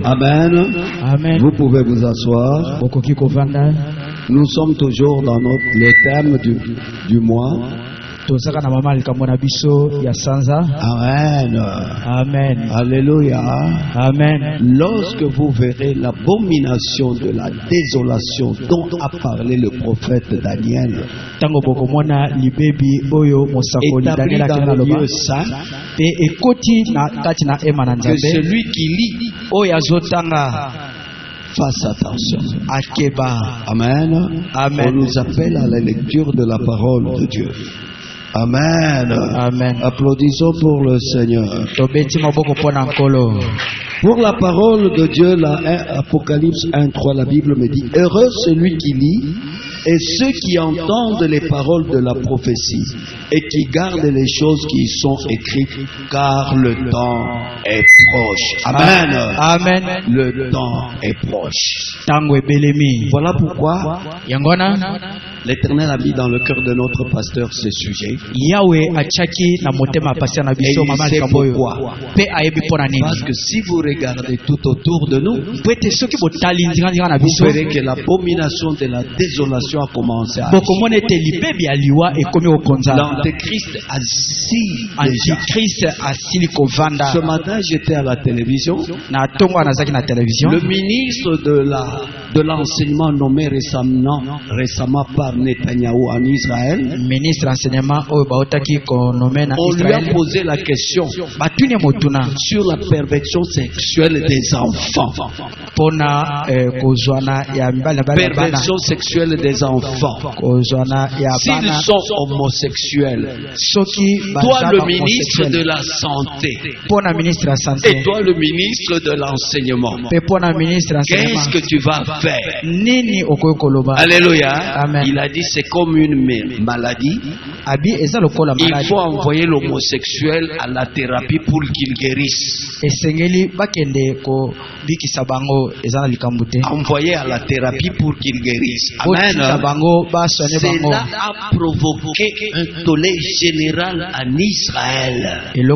Amen. Amen. Vous pouvez vous asseoir. Nous sommes toujours dans le thème du mois. Amen. Amen. Alléluia. Amen. Lorsque vous verrez l'abomination de la désolation dont a parlé le prophète Daniel, établi dans le lieu saint, que celui qui lit fasse attention. Amen. Amen. On nous appelle à la lecture de la parole de Dieu. Amen. Amen. Applaudissons pour le Seigneur. Pour la parole de Dieu, Apocalypse 1:3, la Bible me dit: heureux celui qui lit et ceux qui entendent les paroles de la prophétie et qui gardent les choses qui y sont écrites, car le temps est proche. Amen. Amen. Le temps est proche. Voilà pourquoi l'Éternel a mis dans le cœur de notre pasteur ce sujet. Et il sait pourquoi. Parce que si vous regardez tout autour de nous, vous verrez que l'abomination de la désolation a commencé à agir. L'Antéchrist assis déjà. Ce matin, j'étais à la télévision. Le ministre de l'enseignement nommé récemment par Netanyahou en Israël, on lui a posé la question sur la perversion sexuelle des enfants. Perversion sexuelle des enfants. S'ils sont homosexuels, toi le ministre de la santé et toi le ministre de l'enseignement, qu'est-ce que tu vas faire? Alléluia. Amen. Il a dit c'est comme une maladie. Il faut envoyer l'homosexuel à la thérapie pour qu'il guérisse. Envoyer à la thérapie pour qu'il guérisse. Amen. Cela a provoqué un tollé général en Israël. Il y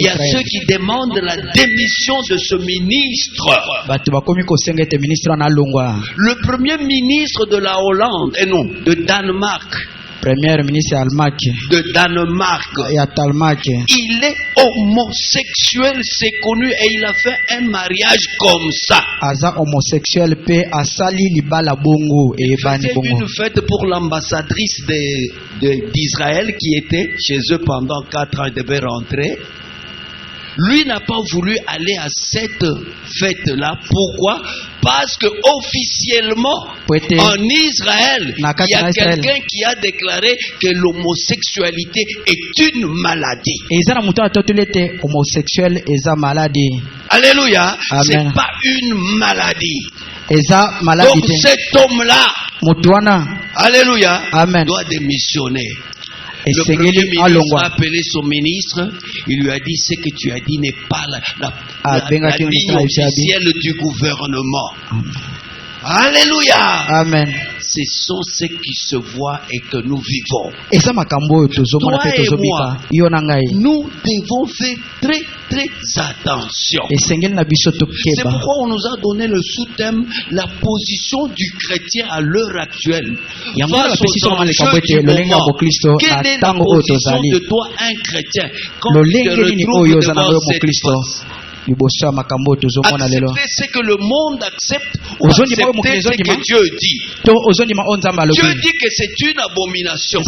a ceux qui demandent la démission de ce ministre. Le premier ministre de la Hollande, de Danemark. Premier ministre allemand de Danemark. Il est homosexuel, c'est connu, et il a fait un mariage comme ça. C'était une fête pour l'ambassadrice d'Israël qui était chez eux pendant 4 ans, elle devait rentrer. Lui n'a pas voulu aller à cette fête-là. Pourquoi? Parce que officiellement en Israël, il y a quelqu'un qui a déclaré que l'homosexualité est une maladie. Alléluia. C'est pas une maladie. Donc cet homme-là, alléluia, doit démissionner. Le premier ministre a appelé son ministre, il lui a dit: ce que tu as dit n'est pas la ligne officielle du gouvernement. Alléluia. Amen. Ce sont ceux qui se voient et que nous vivons. Toi et moi, nous devons faire très très attention. C'est pourquoi on nous a donné le sous-thème: la position du chrétien à l'heure actuelle face aux enjeux du moment. Quelle est la position de toi, un chrétien, quand tu te retrouves devant cette face? Accepter ce que le monde accepte, ou accepter ce que Dieu dit. Dieu dit que c'est une abomination.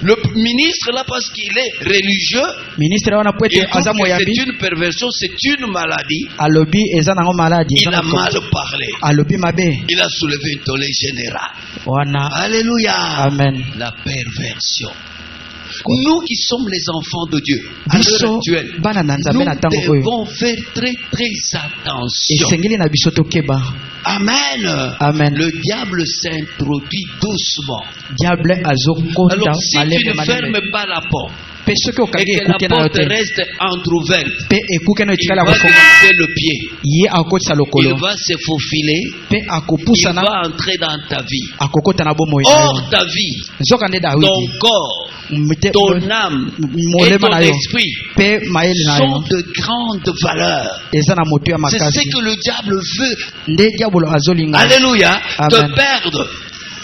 Le ministre là, parce qu'il est religieux, il trouve que c'est une perversion, c'est une maladie. Il a mal parlé. Il a soulevé une tollé générale. Alléluia. Amen. La perversion. Nous qui sommes les enfants de Dieu, à l'heure actuelle, nous devons faire très très attention. Amen. Amen. Le diable s'introduit doucement. Alors si tu ne fermes pas la porte et que la porte reste entrouverte, il va glisser le pied, il va se faufiler, il va entrer dans ta vie. Or ta vie, ton corps ton âme et ton esprit sont de grande valeur. C'est ce que le diable veut. Alléluia. Te perdre.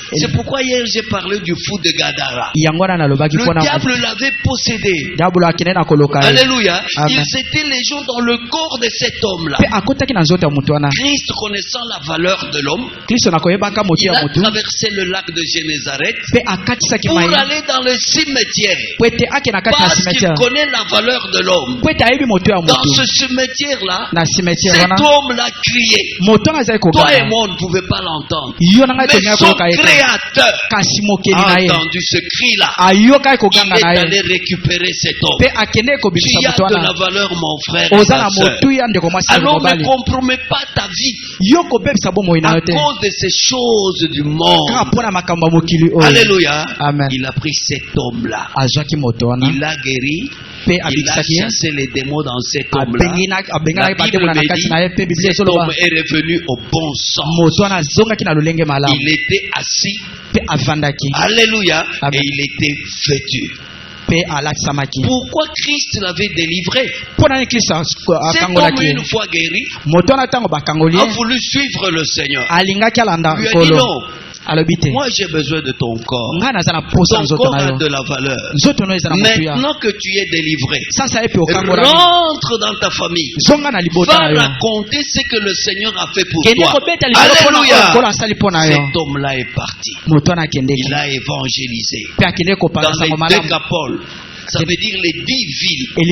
C'est pourquoi hier j'ai parlé du fou de Gadara. Le diable l'avait possédé. Alléluia. Ils étaient les gens dans le corps de cet homme-là. Christ, connaissant la valeur de l'homme, il a traversé le lac de Génézareth pour aller dans le cimetière. Parce qu'il connaît la valeur de l'homme. Dans ce cimetière-là, cet homme-là criait. Toi et moi, on ne pouvait pas l'entendre. Mais son créateur a entendu ce cri-là. Il est allé récupérer cet homme. Tu as de la valeur, mon frère et ma soeur. Alors ne compromets pas ta vie à cause de ces choses du monde. Alléluia. Amen. Il a pris cet homme-là. Il l'a guéri. Il a chassé les démons dans cet homme-là. La Bible me dit, cet homme est revenu au bon sens. Il était assis. Alléluia. Amen. Et il était vêtu. Pourquoi Christ l'avait délivré? Cet homme, une fois guéri, a voulu suivre le Seigneur. Il lui a dit non. Moi j'ai besoin de ton corps. Ton corps a de la valeur. Maintenant que tu es délivré, rentre dans ta famille. Va raconter ce que le Seigneur a fait pour toi. Alléluia. Cet homme-là est parti. Il a évangélisé. Dans les décapoles, ça veut dire les 10 villes. Elle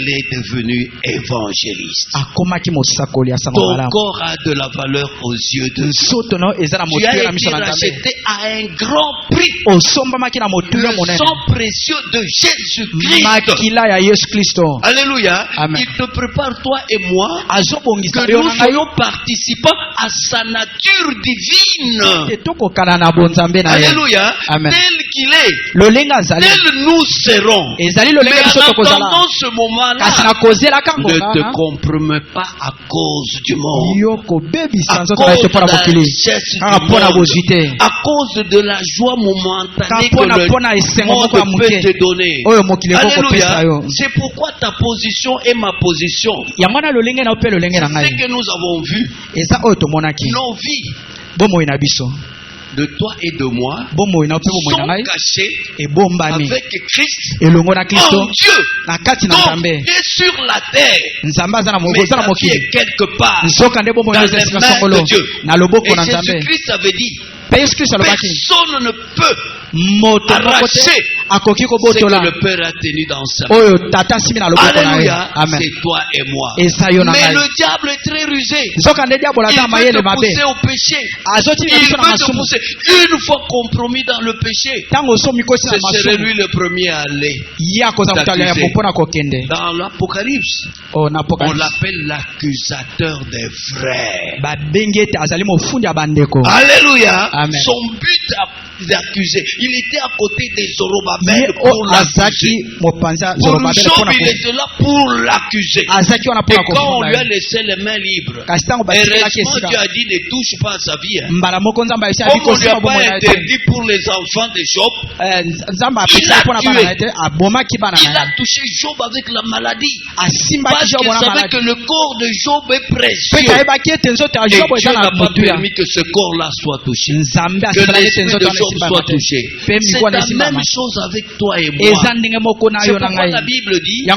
est devenue évangéliste. Ton corps a de la valeur aux yeux de Dieu. Tu as été racheté à un grand prix. Le sang précieux de Jésus-Christ. Alléluia. Amen. Il te prépare toi et moi que nous soyons participants à sa nature divine. Alléluia. Amen. Tel qu'il est, tel nous serons. Mais en attendant ce moment-là, ne te compromets pas à cause du monde, à cause de la richesse du monde, à cause de la joie momentanée que le monde peut te donner. Alléluia. C'est pourquoi ta position est ma position. C'est ce que nous avons vu. Nos vies de toi et de moi sont cachés avec Christ en Dieu. Donc, et sur la terre, mais ta vie est quelque part dans les mains de Dieu. Et Jésus-Christ avait dit, personne ne peut arracher ce que le Père a tenu dans sa main. Alléluia. C'est toi et moi. Mais le diable est très rusé. Il veut te pousser au péché. Il veut te pousser. Une fois compromis dans le péché, ce serait lui le premier à aller t'accuser. Dans l'Apocalypse, on l'appelle l'accusateur des frères. Alléluia. Amen. Son but d'accuser, il était à côté de Zorobabel pour l'accuser. Pour Job, il était là pour l'accuser. Et quand on lui a laissé les mains libres, heureusement Dieu a dit ne touche pas à sa vie. Comme on lui a pas interdit pour les enfants de Job, il a touché Job avec la maladie. Parce qu'il savait que le corps de Job est précieux. Et Dieu n'a pas permis que ce corps-là soit touché. Que l'esprit de Job soit touché. C'est la même chose avec toi et moi. C'est pourquoi la Bible dit que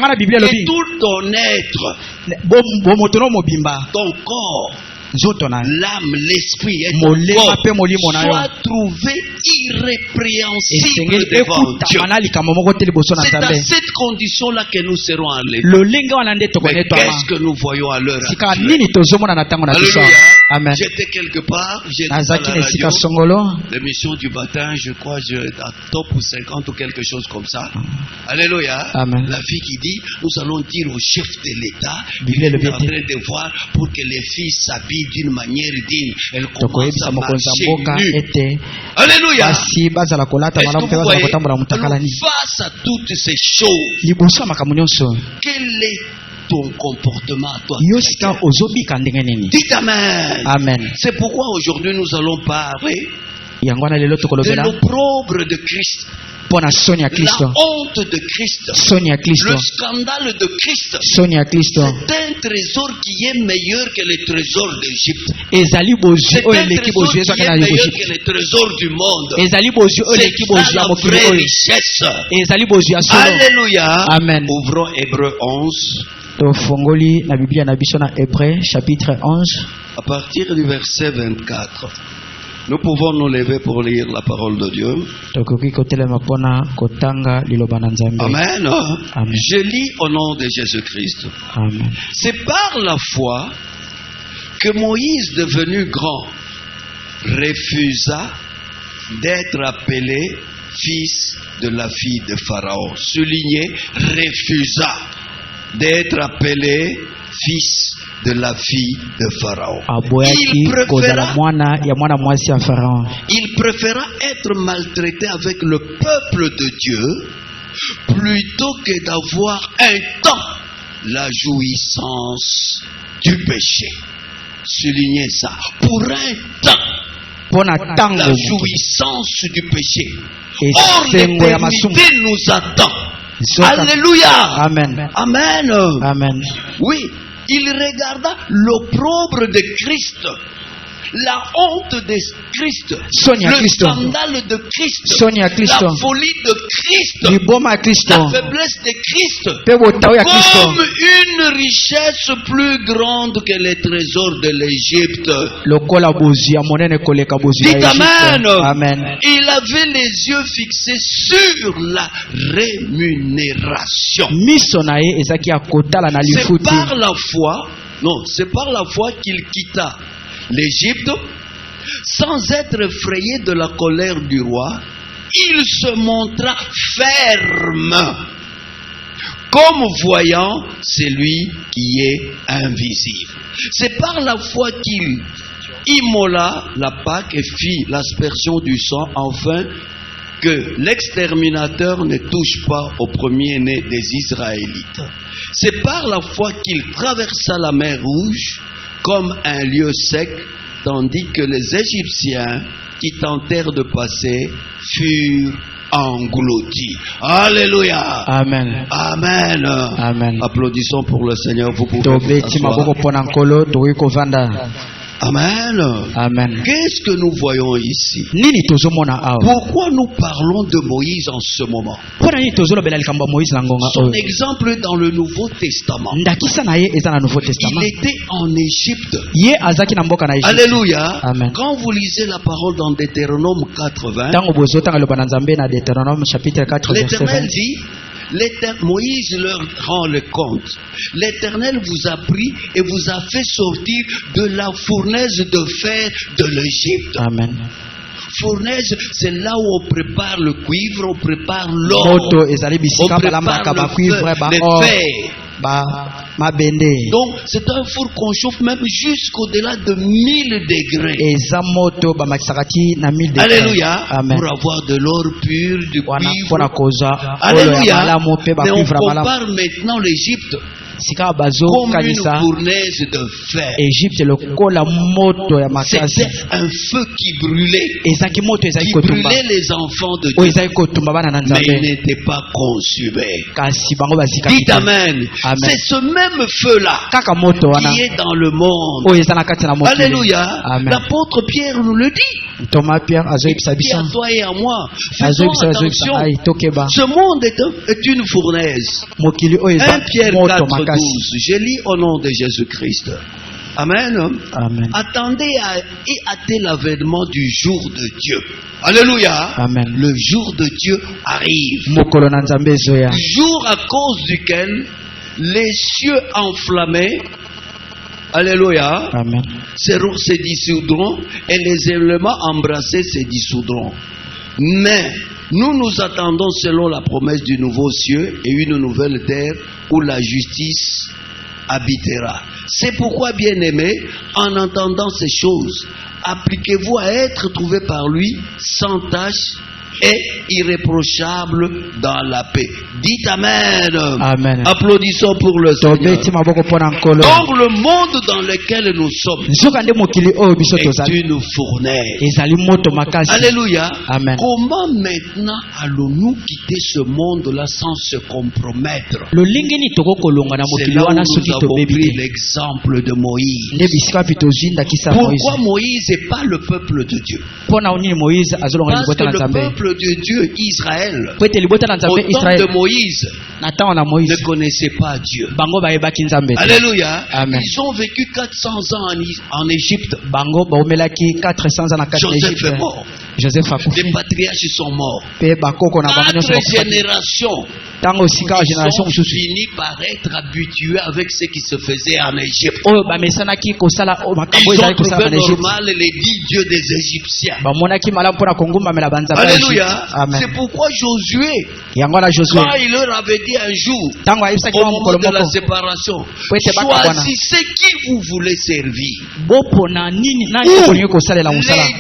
tout ton être, ton corps, l'âme, l'esprit et ton corps soit trouvé irrépréhensible devant Dieu. C'est à cette condition-là que nous serons enlevés. Mais qu'est-ce que nous voyons à l'heure actuelle? Alléluia. Amen. J'étais quelque part, j'étais à la radio, l'émission du matin, je crois, à top ou 50 ou quelque chose comme ça. Alléluia. Amen. La fille qui dit, nous allons dire au chef de l'État, il est en train de voir pour que les filles s'habillent d'une manière digne. Elles commencent à marcher nues. Alléluia. Est-ce que vous voyez, face à toutes ces choses, quel est ton comportement à toi? Dites amen. Amen. C'est pourquoi aujourd'hui nous allons parler de l'opprobre de Christ. Pona Sonia La Kristo. honte de Christ. Sonia Kristo. Le scandale de Christ. Sonia Kristo. C'est un trésor qui est meilleur que les trésors d'Égypte. Ezali bozu C'est oyo un eleki trésor bozu qui ezwaka est na meilleur Égypte. que les trésors du monde. Ezali bozu oyo eleki C'est bozu ça ya la mokili vraie oyo. richesse. Ezali bozu ya solo. Alléluia. Amen. Ouvrons Hébreux 11. Tofongoli na Biblia na biso na Hébreux chapitre 11. À partir du verset 24. Nous pouvons nous lever pour lire la parole de Dieu. Tokoki kotelema pona kotanga liloba na Nzambe. Amen. Amen. Je lis au nom de Jésus-Christ. Amen. C'est par la foi que Moïse, devenu grand, refusa d'être appelé fils de la fille de Pharaon. Souligné, refusa d'être appelé fils de la fille de Pharaon. Aboyaki kozala mwana ya mwana mwasi ya Pharaon. Il préféra être maltraité avec le peuple de Dieu plutôt que d'avoir un temps la jouissance du péché. Soulignez ça. Pour un temps, la jouissance du péché. Or, l'éternité nous attend. Alléluia. Amen. Amen. Amen. Oui, il regarda l'opprobre de Christ, la honte de Christ, Sonia le Christo. scandale de Christ, Sonia Christo. la folie de Christ, Liboma Kristo. la faiblesse de Christ, Pe botao ya Kristo. comme une richesse plus grande que les trésors de l'Égypte. Lokola bozu ya monene koleka bozu ya Dites Amen. Égypte. Amen. Il avait les yeux fixés sur la rémunération. Miso na ye ezaki ya kotala na C'est lifuti. par la foi, non, c'est par la foi qu'il quitta l'Égypte sans être effrayé de la colère du roi. Il se montra ferme, comme voyant celui qui est invisible. C'est par la foi qu'il immola la Pâque et fit l'aspersion du sang, afin que l'exterminateur ne touche pas au premier-né des Israélites. C'est par la foi qu'il traversa la mer Rouge comme un lieu sec, tandis que les Égyptiens qui tentèrent de passer furent engloutis. Alléluia. Amen. Amen. Amen. Applaudissons pour le Seigneur. Vous pouvez vous Tobeti maboko asseoir. pona nkolo tokoki kovanda. Amen. Amen. Qu'est-ce que nous voyons ici? Nini tozomona awa? Pourquoi nous parlons de Moïse en ce moment? Pona nini tozolobela likambo ya Moïse na ngonga Son oyo? exemple dans le Nouveau Testament. Ndakisa na ye eza na Nouveau Il Testament. était en Égypte. Ye azaki na mboka na Égypte. Alléluia. Amen. Quand vous lisez la parole dans Deutéronome 80, Tango bozotanga liloba na Nzambe na Deutéronome chapitre 4 verset l'Éternel 20. dit, Moïse leur rend le compte. L'Éternel vous a pris et vous a fait sortir de la fournaise de fer de l'Égypte. Amen. Fournaise, c'est là où on prépare le cuivre, on prépare l'or, Moto ezali on bisika balambaka ba prépare cuivre ba le or fer. ba mabende. Donc, c'est un four qu'on chauffe même jusqu'au-delà de 1000 degrés. Eza moto ba makisakati na 1000 degrés. Alléluia. Amen. Pour avoir de l'or pur, du Wana cuivre. pona koza olo ya Alléluia. malamu pe ba Mais on cuivre malamu. compare maintenant l'Égypte Sika bazo comme une kanisa fournaise de fer. Égypte lokola moto ya makasi. C'était un feu qui brûlait, Ezaki moto ezali qui kotumba. brûlait les enfants de O Dieu, ezali kotumba bana na mais ils Nzambe. n'étaient pas consumés. Kasi bango bazika. Dites Amen. Amen. C'est ce même feu-là Kaka moto wana. qui est dans le monde. O eza na kati na moto. Alléluia. Amen. L'apôtre Pierre nous le dit. Thomas Pierre azoyebisa Il dit biso. à toi et à moi, faisons Azoyebisa attention. ai tokeba. Ce monde est une fournaise. Mokili o 1 eza Pierre moto 4, makasi. 12. Je lis au nom de Jésus-Christ. Amen. Amen. Attendez et hâtez l'avènement du jour de Dieu. Alléluia. Amen. Le jour de Dieu arrive. Mokolo na Nzambe ezoya. Jour à cause duquel les cieux enflammés, alléluia, Amen. se dissoudront et les éléments embrassés se dissoudront. Mais nous nous attendons selon la promesse du nouveau ciel et une nouvelle terre où la justice habitera. C'est pourquoi, bien-aimés, en entendant ces choses, appliquez-vous à être trouvés par lui sans tache et irréprochable dans la paix. Dites Amen. Amen. Applaudissons pour le Seigneur. Donc le monde dans lequel nous sommes est une fournaise. Alléluia. Amen. Comment maintenant allons-nous quitter ce monde-là sans se compromettre? C'est là où nous avons pris l'exemple de Moïse. Pourquoi Moïse et pas le peuple de Dieu? Parce que le peuple de Dieu, Israël, au temps de Moïse, ne connaissait pas Dieu. Alléluia. Amen. Ils ont vécu 400 ans en Égypte. Joseph est mort. Les patriarches sont morts. 4 générations. Ils ont fini par être habitués avec ce qui se faisait en Égypte. Ils ont trouvé normal les 10 dieux des Égyptiens. Alléluia. C'est pourquoi Josué, quand il leur avait dit un jour, au moment de la séparation, choisissez qui vous voulez servir. Les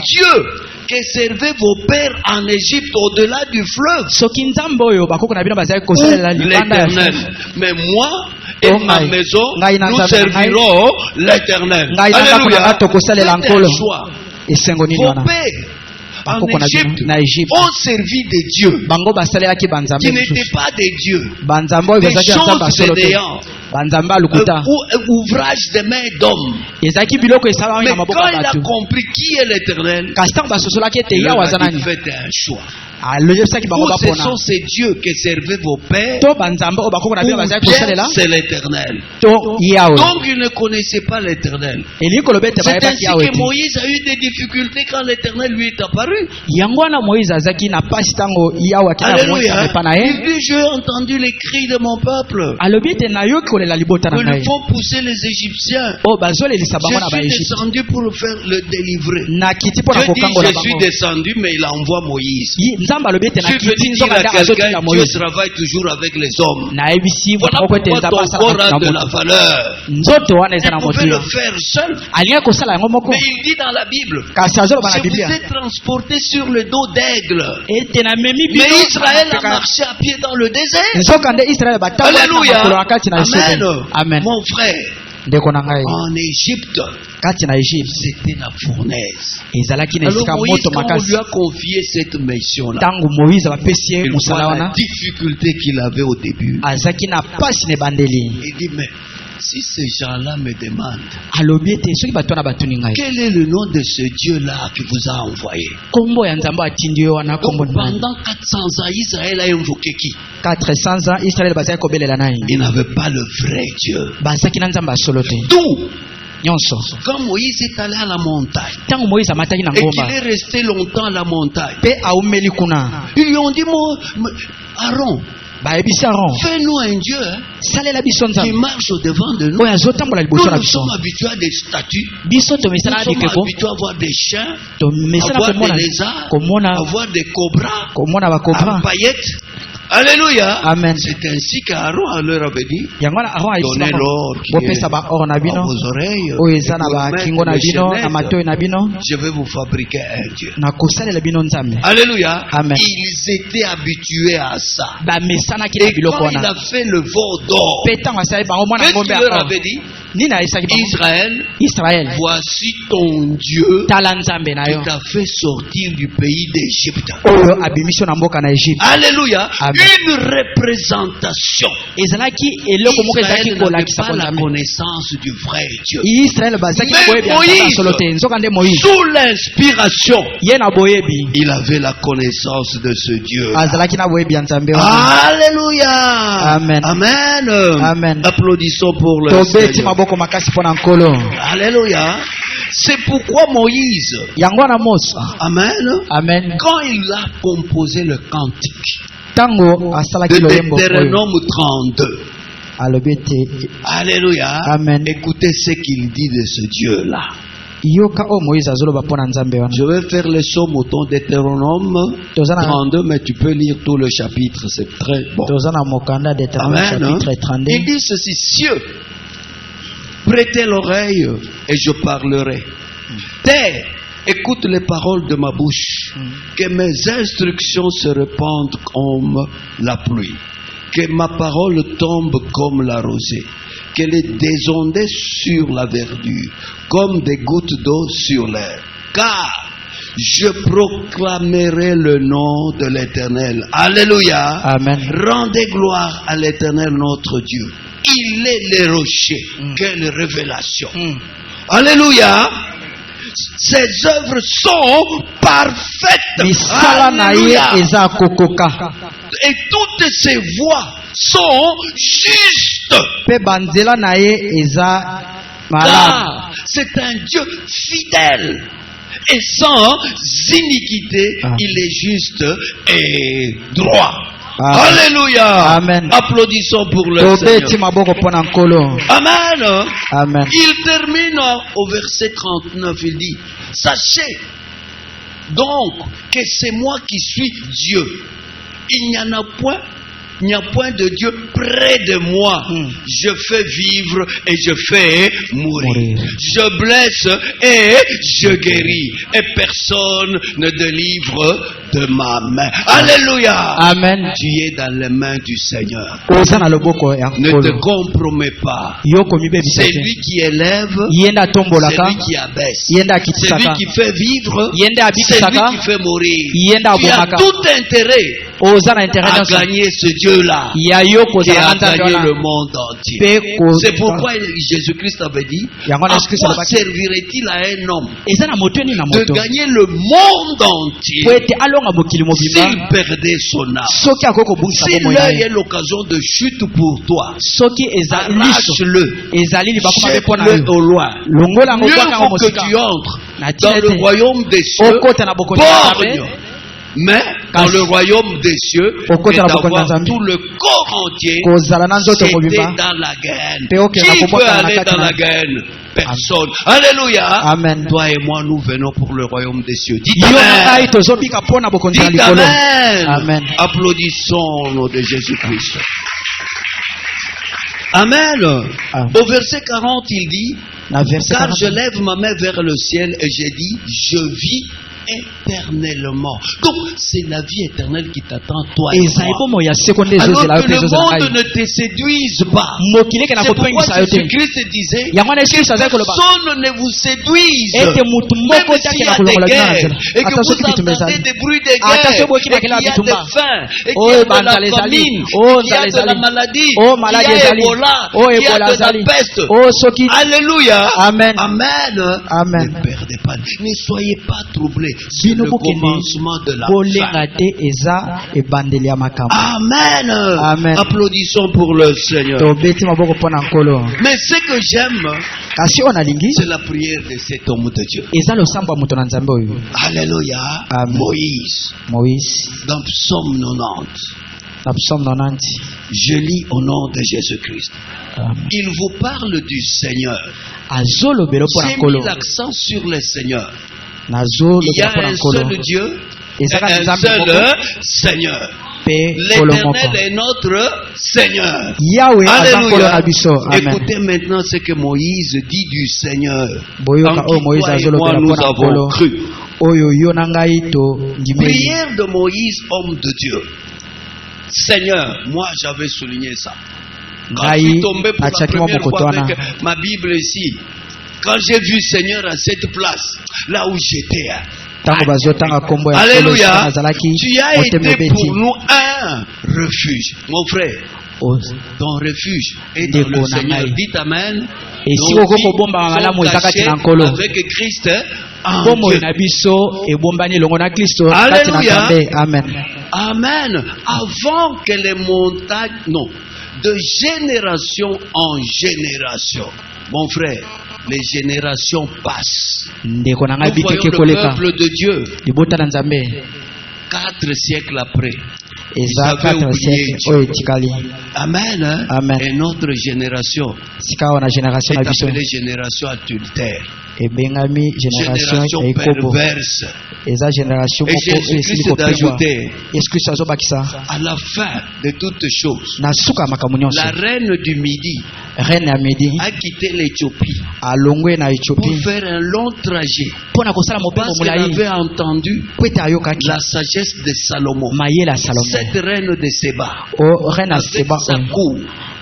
dieux que servaient vos pères en Égypte au-delà du fleuve. L'Éternel. Mais moi et ma maison, nous servirons l'Éternel. Alléluia. Vos pères en Égypte ont servi des dieux qui n'étaient pas des dieux, des choses néants. Ouvrage des mains d'hommes. Mais quand il a compris qui est l'Éternel, il a fait un choix. Ou ce sont ces dieux que servaient vos pères, ou c'est l'Éternel. Donc ils ne connaissaient pas l'Éternel. C'est ainsi que Moïse a eu des difficultés quand l'Éternel lui est apparu. Alléluia. Il dit, j'ai entendu les cris de mon peuple. Ils font pousser les Égyptiens. Je suis descendu pour le délivrer. Je suis descendu, mais il envoie Moïse. Je veux dire à quelqu'un, Dieu travaille toujours avec les hommes. Voilà pourquoi ton corps a de la valeur. Il pouvait le faire seul. Mais il dit dans la Bible, je vous ai transporté sur le dos d'aigle. Mais Israël a marché à pied dans le désert. Alléluia. Amen. Mon frère, en Égypte, c'était la fournaise. Alors Moïse, quand on lui a confié cette mission-là, il voit la difficulté qu'il avait au début. Il dit, mais si ces gens-là me demandent quel est le nom de ce Dieu-là qui vous a envoyé, donc pendant 400 ans, Israël a invoqué qui? 400 ans, Israël il n'avait pas le vrai Dieu. D'où quand Moïse est allé à la montagne et qu'il est resté longtemps à la montagne, ils lui ont dit, Aaron, fais-nous un Dieu qui marche au devant de nous. Nous sommes habitués à des statues. Nous sommes habitués à voir des chiens, à voir des lézards, à voir des cobras, à paillettes. Alléluia. Amen. C'est ainsi qu'Aaron leur avait dit, donnez l'or qui est à vos oreilles, je vais vous fabriquer un Dieu. Alléluia. Amen. Ils étaient habitués à ça. Et quand il a fait le veau d'or, qu'est-ce qu'il leur avait dit? Israël, voici ton Dieu qui t'a fait sortir du pays d'Égypte. Alléluia. Une représentation. Israël n'avait pas la connaissance du vrai Dieu. Mais Moïse, sous l'inspiration, il avait la connaissance de ce Dieu. Alléluia. Amen. Amen. Amen. Applaudissons pour le Seigneur. Alléluia. C'est pourquoi Moïse, Amen, quand il a composé le cantique de Deutéronome 32, Alléluia. Amen. Écoutez ce qu'il dit de ce Dieu-là. Je vais faire le psaume au ton Deutéronome 32, mais tu peux lire tout le chapitre, c'est très bon. Amen. Il dit ceci, cieux, prêtez l'oreille et je parlerai. Terre, Écoute les paroles de ma bouche. Que mes instructions se répandent comme la pluie. Que ma parole tombe comme la rosée. Qu'elle est désondée sur la verdure, comme des gouttes d'eau sur l'herbe. Car je proclamerai le nom de l'Éternel. Alléluia. Amen. Rendez gloire à l'Éternel notre Dieu. Il est le rocher. Quelle révélation. Alléluia. Ses œuvres sont parfaites. Alléluia. Et toutes ses voies sont justes. Car c'est un Dieu fidèle et sans iniquité. Il est juste et droit. Alléluia. Amen. Applaudissons pour le Seigneur. Amen. Amen. Il termine au verset 39. Il dit: sachez donc que c'est moi qui suis Dieu. Il n'y a point de Dieu près de moi. Je fais vivre et je fais mourir. Je blesse et je guéris. Et personne ne délivre de ma main. Alléluia. Amen. Tu es dans les mains du Seigneur. Ne te compromets pas. C'est lui qui élève. C'est lui qui abaisse. C'est lui qui fait vivre. C'est lui qui fait mourir. Tu as tout intérêt à gagner ce Dieu-là qui a gagné le monde entier. C'est pourquoi Jésus-Christ avait dit: à quoi servirait-il à un homme de gagner le monde entier s'il perdait son âme? Si l'œil est l'occasion de chute pour toi, arrache-le, jette-le au loin. Mieux vaut que tu entres dans le royaume des cieux borgne, mais dans le royaume des cieux, et d'avoir tout le corps entier jeté dans la gaine. Qui veut aller dans la gaine? Personne. Alléluia. Amen. Toi et moi, nous venons pour le royaume des cieux. Dites Amen. Dites Amen. Amen. Applaudissons au nom de Jésus-Christ. Amen. Au verset 40, il dit: car je lève ma main vers le ciel et j'ai dit: je vis éternellement. Donc c'est la vie éternelle qui t'attend, toi et moi. Alors que le monde ne te séduise pas. C'est pourquoi Jésus-Christ disait: que personne ne vous séduise. Même s'il y a des guerres et que vous entendez des bruits de guerre, et qu'il y a des faim, et qu'il y a de la famine, et qu'il y a de la maladie, qu'il y a Ebola, qu'il y a de la peste. Alléluia. Amen. Amen. Amen. Ne perdez pas, ne soyez pas troublés. C'est le commencement de la fin. Amen. Amen. Applaudissons pour le Seigneur. Mais ce que j'aime, c'est la prière de cet homme de Dieu. Alléluia. Moïse. Dans Psaume 90. Je lis au nom de Jésus-Christ. Il vous parle du Seigneur. J'ai mis l'accent sur le Seigneur. Il y a un seul Dieu et un seul Seigneur. L'Éternel est notre Seigneur. Alléluia. Écoutez maintenant ce que Moïse dit du Seigneur. En qui toi et moi nous avons cru. Prière de Moïse, homme de Dieu. Seigneur, moi j'avais souligné ça. Quand je suis tombé pour la première fois avec ma Bible ici, quand j'ai vu Seigneur à cette place, là où j'étais, alléluia, tu as été pour nous un refuge. Mon frère, ton refuge est dans le Seigneur. Dites Amen. Et si vous avez avec Christ Alléluia. Amen. Amen. Avant que les montagnes, non, de génération en génération, mon frère, les générations passent. Nous voyons le peuple de Dieu 4 siècles après. Ils avaient oublié Dieu. Amen. Amen. Et notre génération est appelée génération adultère. ebengami génération Génération ekobo perverse. eza génération Et moko Jésus-Christ d'ajouter, Yesu Kristo azobakisa à la fin de toutes choses, na suka ya makambo nyonso la reine du Midi reine ya midi a quitté l'Éthiopie alongwe na pour Ethiopie faire un long trajet mpona kosala mobembo parce qu'elle molai avait entendu po ete ayokaki la sagesse de Salomon. mayele ya Salomo Cette reine de Séba, o reine ya avec Seba sa cour,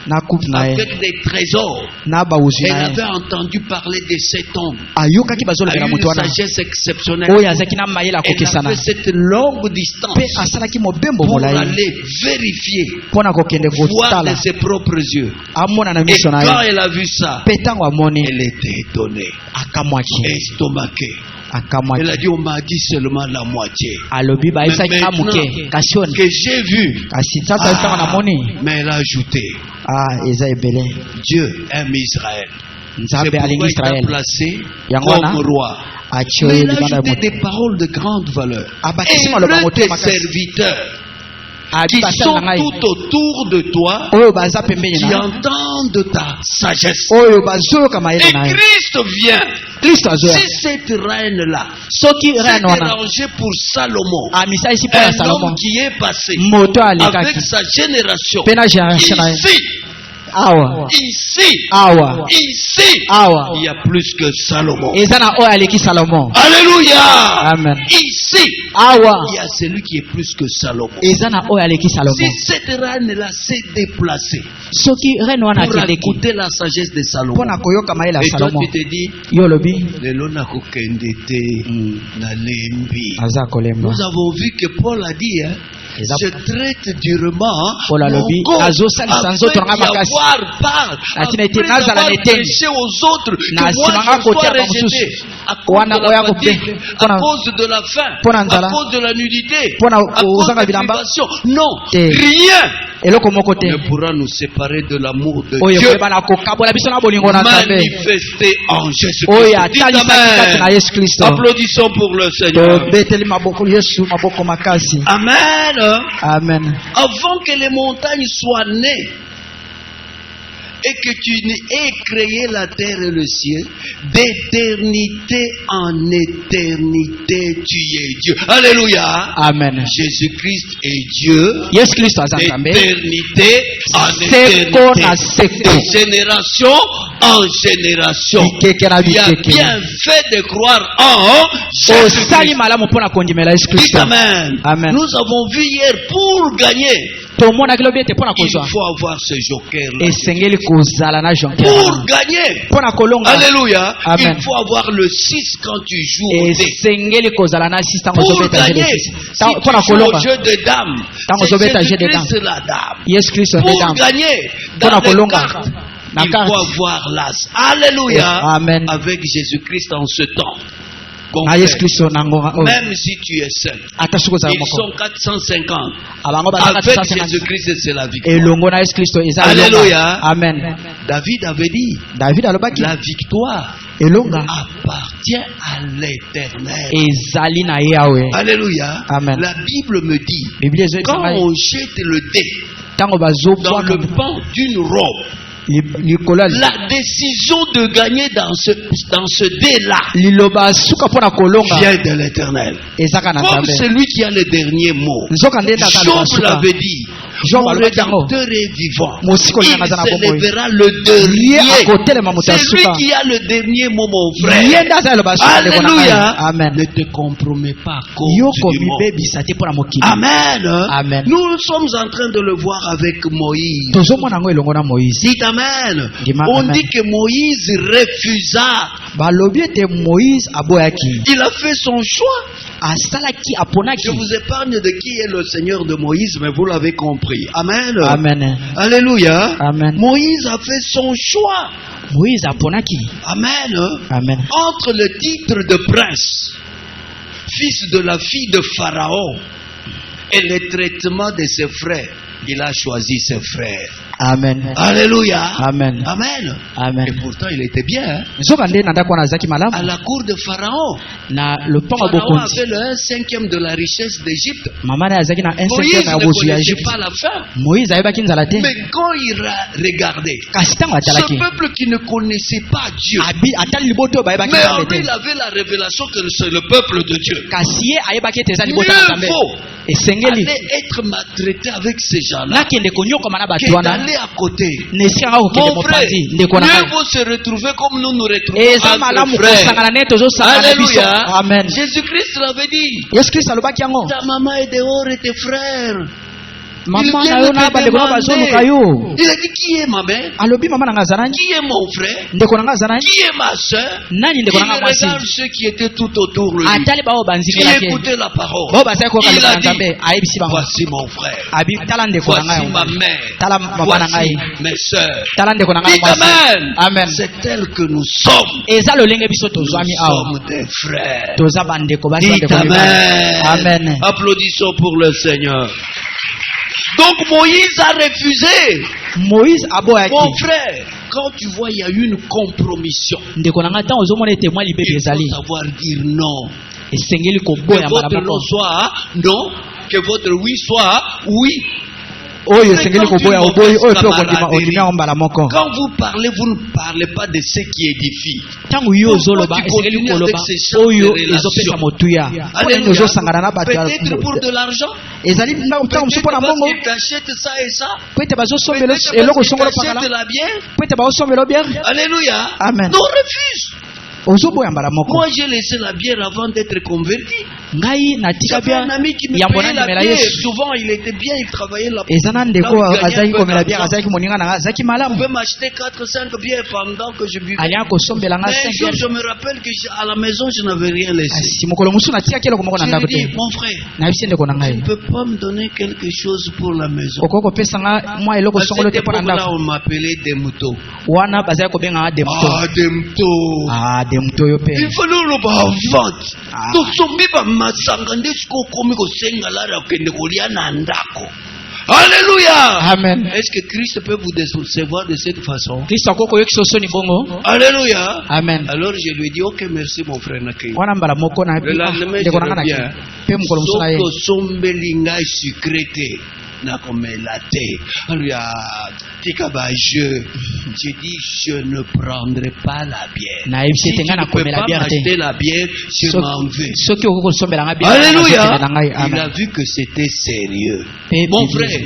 na coupe na ye avec des trésors, na bawuzi elle na ye avait entendu parler de cet homme. ayokaki A bazolobela eu moto une wana sagesse exceptionnelle. oyo azalaki na mayele Elle a akokesana fait cette longue distance mpe asalaki mobembo pour molai aller vérifier, mpona kokende voir kotala de ses propres yeux. amona na Et miso na quand ye elle a vu ça, mpe ntango amoni elle était étonnée, akamwaki estomaquée. Elle akamwaki a dit, on m'a dit seulement la moitié. alobi bayebisaki na moke kasi oni Que j'ai vu, kasi sasa ntango namoni mais elle a ajouté, eza ebele Dieu aime Israël. C'est nzambe pourquoi alingi il t'a israele placé yango wana comme roi. atie Mais oyo il a libanda ya ajouté moto des paroles de grande valeur. abakisi Et maloba tes moto makasi serviteurs abi qui basala sont na ngai tout autour de toi, oyo baza pembeni qui na ye entendent ta sagesse. oyo bazoyoka Et mayele na ye Christ vient. kristo azoya Si cette reine-là soki s'est reine wana dérangée pour Salomon, amisalisi mpo na un salomo homme qui est passé moto avec alekaki sa génération, mpe na génération na ye ici, awa ici, awa il y a plus que Salomon. eza na oyo aleki salomo Alléluia. amen Ici, awa il y a celui qui est plus que Salomon. eza na oyo aleki salomo Si cette reine-là s'est déplacée soki reine wana pour akendeki écouter la sagesse de Salomon, mpo na koyoka mayele ya et toi salomo tu te dis, yo olobi lelo nakokende te nalembi. aza kolemba Nous avons vu que Paul a dit, hein, je traite durement Paul a lobi, mon corps nazosalisa nzoto na ngai afin d'y makasi. avoir part, Ati na ete après nazala d'avoir na eteni. prêché aux autres que Na moi simanga je sois kotia ba rejeté mosusu. à cause Wana de la oya fatigue, kobe. à Pona- cause de la faim, Pona à nzala. cause de la nudité, Pona à cause kozanga de la bilamba. privation. Non, Te. rien eloko moko te ne pourra nous séparer de l'amour de oyo Dieu koyeba na kokabola biso na bolingo na nzambe manifesté en Jésus-Christ. oyo Dites atalisaki kati na Amen. yesu kristo Applaudissons pour le Seigneur. tobeteli maboko yesu maboko makasi Amen. amen Avant que les montagnes soient nées et que tu aies créé la terre et le ciel, d'éternité en éternité, tu es Dieu. Alléluia. amen Jésus-Christ est Dieu. yesu kristo aza nzambe D'éternité en seko na éternité. seko De génération en génération. bikeke na Tu as bikeke bien fait de croire en osali Jésus-Christ. malamu mpo na kondimela yesu Dites kristo Amen. Amen. Nous avons vu hier, pour gagner, tomonaki lobi ete mpo na il kozwa faut avoir ce joker-là. esengeli kozala na jonker Pour gagner, mpo na kolonga alléluia, Amen. il faut avoir le 6 quand tu joues au dé. esengeli kozala na 6 ntango Pour ozobeta gagner, jeu si de mpo na tu joues au kolonga jeu de dames, Tango c'est zobeta jeu de Jésus-Christ la dame. yesu kristo Pour mpe gagner, Pour dans na les kolonga. cartes, Na il carte. faut avoir l'as. Alléluia. Amen. Avec Jésus-Christ en ce temps. na yesu kristo na ngonga oyo Même si tu es seul. ata soki ozala Ils moko sont 450. abango bazaka Avec 350 Jésus-Christ, c'est la victoire. elongo na yesu kristo eza Alléluia. elonga amen David avait dit, david alobaki la victoire elonga appartient à l'Éternel. ezali na ye awe Alléluia. Amen. La Bible me dit, biblia ezoyebisa quand ngai on jette le dé ntango dans bazobwaka le banc d'une robe, likolo ya la décision de gagner dans ce dé-là liloba suka mpo na kolonga vient de l'Éternel. ezaka na Comme nzambe celui qui a le dernier mot. nzoka nde nde aza Job liloba suka l'avait dit. Job Mon alobaki yango Rédempteur est vivant. mosiko Il nyanga aza na bomoi s'élèvera le ye dernier. akotelema moto ya C'est lui suka qui a le dernier mot, mon ye frère. nde aza liloba suka ndeko na ngai Alléluia. amen Ne te compromets pas à yo cause du monde. komibebisa te mpo na mokili Amen. Amen. Nous sommes en train de le voir avec Moïse. tozomona yango elongo na moïse Dites Amen. Dis-moi On Amen. dit que Moïse refusa. balobi ete moïse aboyaki Il a fait son choix. asalaki Je aponaki vous épargne de qui est le Seigneur de Moïse, mais vous l'avez compris. Amen. amen Alléluia. Amen. Moïse a fait son choix. moïse aponaki Amen. amen Entre le titre de prince, fils de la fille de Pharaon, et le traitement de ses frères, il a choisi ses frères. Amen. Alléluia. Amen. Amen. Amen. Et pourtant, il était bien. Hein? À À la cour de Pharaon. Pharaon Avait le 1/5 de la richesse d'Égypte. Moïse ne connaissait pas la fin. Mais quand il regardait, ce peuple qui ne connaissait pas Dieu, mais il avait la révélation que c'est le peuple de Dieu. Mieux vaut aller être maltraité avec ces gens-là qu'aller à côté. Mon frère, mieux vaut se retrouver comme nous nous retrouvons entre frères. Alléluia. Amen. Jésus-Christ l'avait dit. Ta maman est dehors et tes frères. Il a dit qui est ma mère? Qui est mon frère? Qui est ma soeur? Il regarde ceux qui étaient tout autour de lui, qui écoutaient la parole. Il a dit, voici mon frère, voici ma mère, voici mes soeurs. Dites Amen. C'est tel que nous sommes. Nous sommes des frères. Dites Amen. Applaudissons pour le Seigneur. Donc Moïse a refusé. Mon frère, quand tu vois il y a eu une compromission, il faut savoir dire non. Que votre non soit non, que votre oui soit oui. Quand vous parlez, vous ne parlez pas de ce qui édifie. Pourquoi tu continues avec ces champs de relations? Peut-être pour de l'argent. Peut-être parce qu'ils t'achètent ça et ça. Peut-être parce qu'ils t'achètent la bière. Alléluia. Amen. Non, refuse. Moi j'ai laissé la bière avant d'être converti. J'avais un ami qui me payait la bière. Souvent il était bien, il travaillait là-bas. Il pouvait m'acheter 4-5 bières pendant que je buvais. Mais un jour je me rappelle qu'à la maison je n'avais rien laissé. Je lui dis, mon frère, tu ne peux pas me donner quelque chose pour la maison. À cette époque-là on m'appelait des moutons. Il faut nous vendre. Alléluia. Amen. Est-ce que Christ peut vous décevoir de cette façon? Alléluia. Amen. Alors je lui dis ok, merci mon frère Nakei. Le lendemain je reviens. Soko sombelinga secrété. J'ai dit je ne prendrai pas la bière. Si tu ne peux pas m'acheter la bière, je m'en vais. Alléluia. Il a vu que c'était sérieux. Mon frère,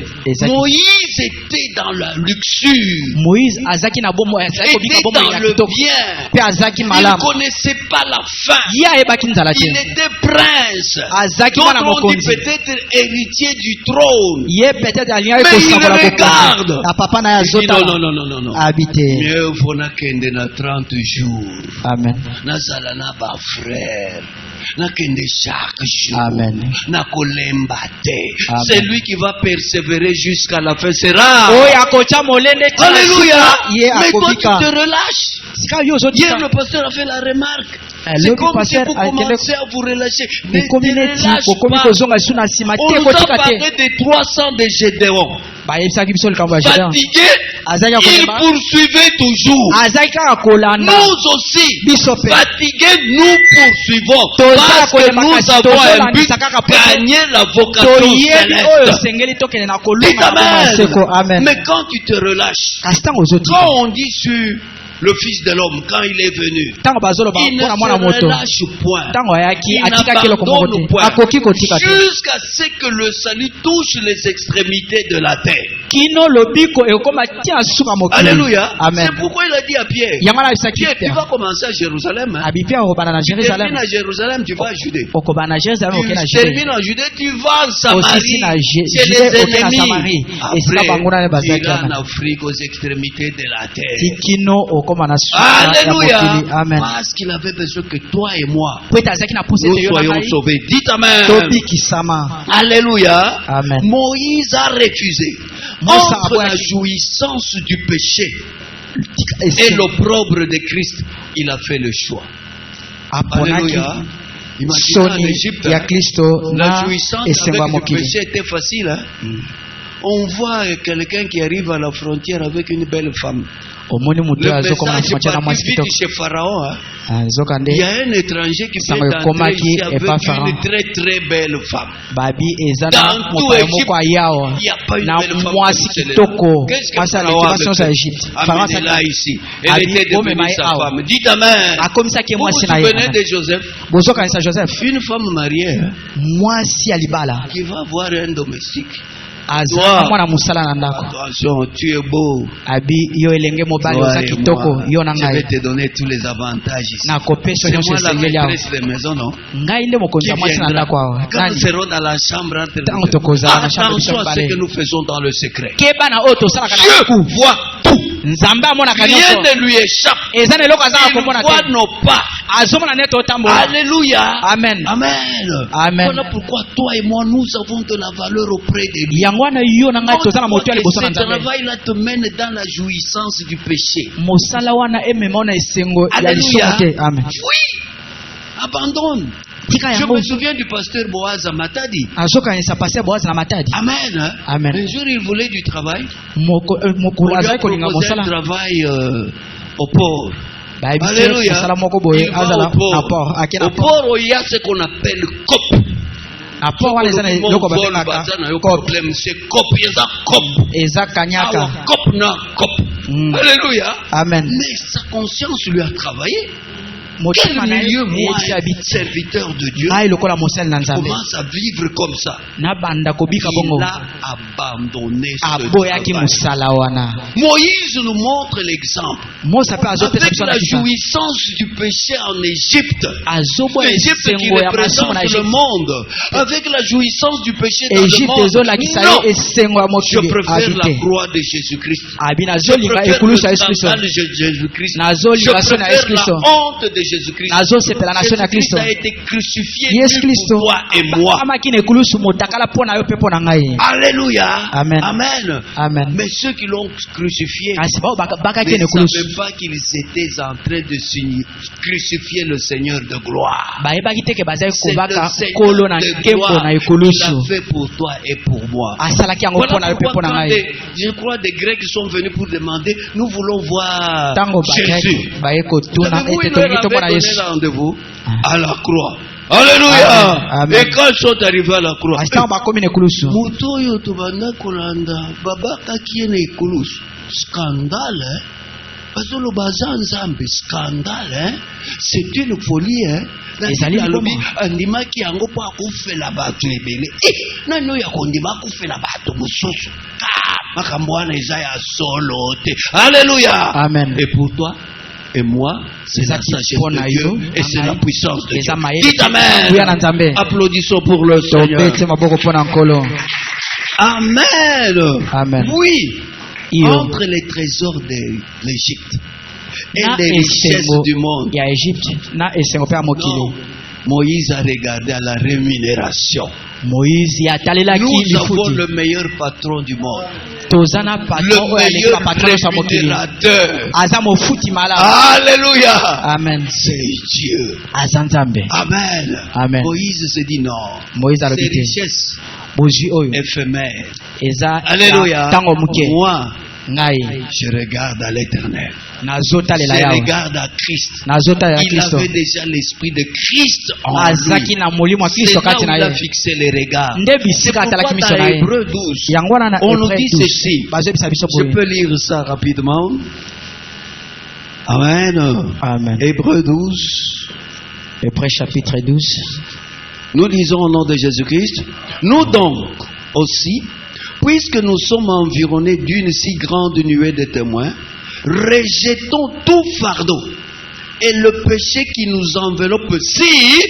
Moïse était dans la luxure. Moïse était dans le bien. Il ne connaissait pas la fin. Il était prince. D'autres ont dit peut-être héritier du trône. Mais il regarde. Il dit non. Mieux faut nakende na 30 jours. Amen. Nazalana ba frère. Nakende chaque jour. Amen. Nakolembate. C'est lui qui va persévérer jusqu'à la fin. Sera. Alléluia. Mais quand tu te relâches. Hier le pasteur a fait la remarque. C'est comme si vous commencez à vous relâcher. Ne te relâche pas. On nous a parlé de 300 de Gédéon. Fatigué, il poursuivait toujours. Nous aussi, fatigués, nous poursuivons. Parce que nous avons un but, gagner la vocation céleste. Amen. Mais quand tu te relâches, quand on dit sur le Fils de l'homme, quand il est venu, il ne se relâche point. Il n'abandonne point. Jusqu'à ce que le salut touche les extrémités de la terre. Alléluia. C'est pourquoi il a dit à Pierre, Pierre, tu vas commencer à Jérusalem. Tu termines à Jérusalem, tu vas à Judée. Tu termines en Judée, tu vas en Samarie. C'est les ennemis. Après, tu iras en Afrique aux extrémités de la terre. Alléluia. Amen. Parce qu'il avait besoin que toi et moi nous soyons sauvés. Dites Amen. Alléluia. Amen. Moïse a refusé. Entre la jouissance du péché et l'opprobre de Christ, il a fait le choix. Alléluia. Imaginez en Égypte, la jouissance avec le péché était facile. on voit quelqu'un qui arrive à la frontière avec une belle femme. omoni mutu Le azokoma na message frontière na est mwasi parti kitoko vite chez Pharaon. Hein. azokande Il y a un étranger qui Sango vient d'entrer ekomaki ici avec epa Pharaon. une très très belle femme. babi eza Dans na tout mopaya Égypte, moko ayawa il n'y a pas une na belle femme mwasi comme celle-là. kitoko Qu'est-ce que mwasi Pharaon aleki avait basi nyonso ya fait? Égypte. Pharaon Amenez-la ici. Elle Abi, était devenue omema ye sa awa. femme. Dites amen. akomisaki Vous vous mwasi na souvenez ye de Joseph? bozokanisa Joseph Une femme mariée hein, mwasi ya libala qui va voir un domestique. aza Toi. na mwana mosala na ndako Attention, tu es beau. abi yo elenge mobali Toi oza et kitoko moi, yo na je vais ngai te donner tous les avantages ici. nakopesa C'est nyonso moi la esengeli awa maîtresse de maison, non? ngai nde mokonzi Qui ya mwasi na viendra? ndako awa Quand nous nani serons dans la chambre entre Tango nous. tokozala na chambre Attention biso à ce que mibale nous faisons dans le secret. keba na oyo tosalaka na Dieu buku voit tout. nzambe amonaka Rien nyonso ne lui échappe. eza na eloko azaka Il komona voit te nos pas. azomona nete otambola Alléluia. amen Amen. Amen. Voilà pourquoi toi et moi, nous avons de la valeur auprès de lui. yango wana yo na ngai toza na Crois moto ya que liboso na ce nzambe travail-là te mène dans la jouissance du péché. mosala wana emema na esengo ya Alléluia. lisomo te amen Oui. Abandonne. tika Je yango me souviens du pasteur Boaz à Matadi. azokanisa pase boazi na matadi Amen. Hein? Amen. Un jour, il voulait du travail. mokolo On lui a azali kolinga proposé un mosala travail au port. bayebi te Alléluia. mosala moko boye Il va azala au port. na port ake na Au port port, il y a ce qu'on appelle COP. na port wana eza na eloko babengaka cop Problème, c'est COP. Il y a COP. eza kanyaka Ah, COP, non, COP. Alléluia. amen Mais sa conscience lui a travaillé. Quel motema na ye milieu, moi, eyebisi abi serviteur de Dieu, ngai lokola mosali na nzambe commence à vivre comme ça? nabanda kobika bongo Il a abandonné ce aboyaki travail. mosala wana Moïse nous montre l'exemple. mosa mpe azopesa Avec biso na la kisa jouissance du péché en Égypte. azoboya L'Égypte qui esengo ya masumu na représente le Egypte monde. Avec la jouissance du péché dans le Egypte monde. ezolakisa Non. ye esengo ya Je mokili préfère abi la te croix de Jésus-Christ. abi Je nazolinga préfère le ekulusu ya yesu kristo scandale de Jésus-Christ. Je nazolinga soni ya yesu préfère kristo la honte de Jésus-Christ. nazosepela na soni ya Jésus-Christ kristo a été crucifié yesu nu kristo pour toi et moi. amaki na ekulusu motakala mpo na yo mpe mpo na ngai Alléluia. Amen. Amen. amen Mais ceux qui l'ont crucifié kasi bao bakaki ne na ekulusu savaient pas qu'ils étaient en train de crucifier le Seigneur de gloire. bayebaki teke bazali C'est kobaka le Seigneur nkolo na de nkembo gloire na qu'il ekulusu a fait pour toi et pour moi. asalaki yango mpo na yo mpe mpo Pourquoi na quand ngai je crois des Grecs sont venus pour demander, nous voulons voir ntango Jésus. baye kotuna Savez-vous, ete ils leur tolingi tomona avaient donné yesu rendez-vous à la croix. Alléluia. Amen. Amen. Et quand ils sont arrivés à la croix, asi ntango bakomi na ekulusu moto oyo tobanda kolanda babakaki ye na ekulusu. Scandale, hein? bazoloba aza nzambe. Scandale, hein? C'est une folie, hein? Ezali alobi liboma. andimaki yango mpo akofela bato ebele. Nani oyo akondima akofela bato mosusu? Makambo wana eza ya solo te. Alléluia. Amen. Et pour toi et moi, c'est la sagesse de Dieu et c'est la puissance de Dieu. Dites Amen. Applaudissons pour le Seigneur. Amen. Amen. Oui. Iyo. Entre les trésors de l'Égypte et les richesses du monde, ya Egypte na esengo mpe ya mokili non, Moïse a regardé à la rémunération. moïse yatalelaki Nous avons lifuti le meilleur patron du monde. toza na patron Le oyo aleki meilleur bapatron nyonso ya mokili rémunérateur. aza mofuti malamu Alléluia. amen C'est Dieu. aza nzambe Amen. Amen. Moïse se dit non. moïse Ces alobi te richesses bozwi oyo éphémères. eza Alléluia. ntango moke Moi, ngai je regarde à l'Éternel. nazotalela Je yawe regarde à Christ. nazotalela Il kristo avait déjà l'esprit de Christ en azaki lui. na molimo ya C'est kristo là kati où na il a ye fixé les regards. nde C'est bisika pourquoi atalaki miso dans na ye Hébreux 12, yango wana na on nous Hébreux dit 12, ceci. bazoyebisa biso Je boye peux lire ça rapidement. Amen. amen Hébreux 12. Hébreux chapitre 12 Nous lisons au nom de Jésus-Christ. Nous donc aussi, puisque nous sommes environnés d'une si grande nuée de témoins, rejetons tout fardeau et le péché qui nous enveloppe si